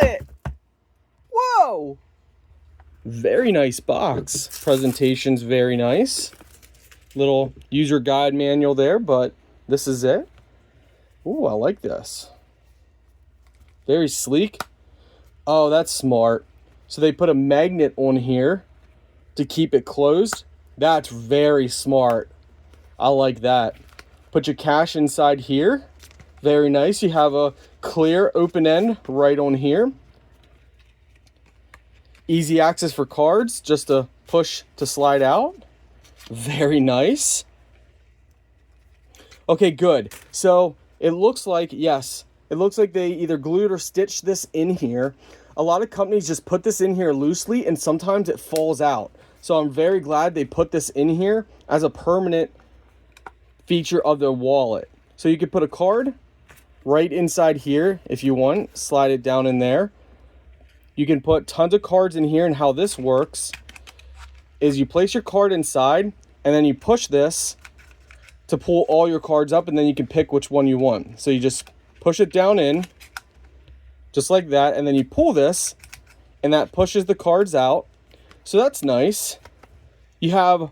it! Whoa! Very nice box. Presentation's very nice. Little user guide manual there, but this is it. Ooh, I like this. Very sleek. Oh, that's smart. So they put a magnet on here to keep it closed. That's very smart. I like that. Put your cash inside here. Very nice. You have a clear open end right on here. Easy access for cards, just a push to slide out. Very nice. Okay, good. So it looks like, yes, it looks like they either glued or stitched this in here. A lot of companies just put this in here loosely and sometimes it falls out. So I'm very glad they put this in here as a permanent feature of their wallet. So you could put a card right inside here if you want, slide it down in there. You can put tons of cards in here, and how this works is you place your card inside and then you push this to pull all your cards up, and then you can pick which one you want. So you just push it down in just like that, and then you pull this and that pushes the cards out. So that's nice. You have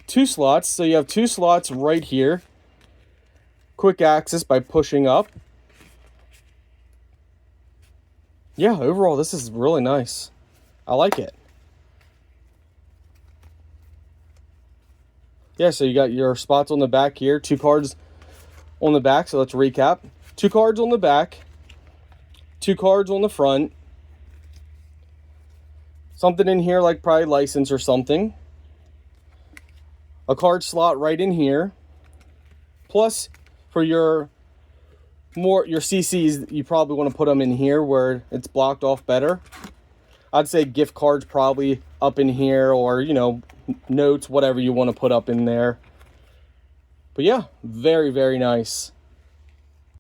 two slots. So you have two slots right here. Quick access by pushing up. Yeah, overall, this is really nice. I like it. Yeah, so you got your spots on the back here. 2 cards on the back. So let's recap. 2 cards on the back. 2 cards on the front. Something in here like probably license or something. A card slot right in here. Plus, for your CCs, you probably want to put them in here where it's blocked off better. I'd say gift cards probably up in here, or, you know, notes, whatever you want to put up in there. But yeah, very, very nice.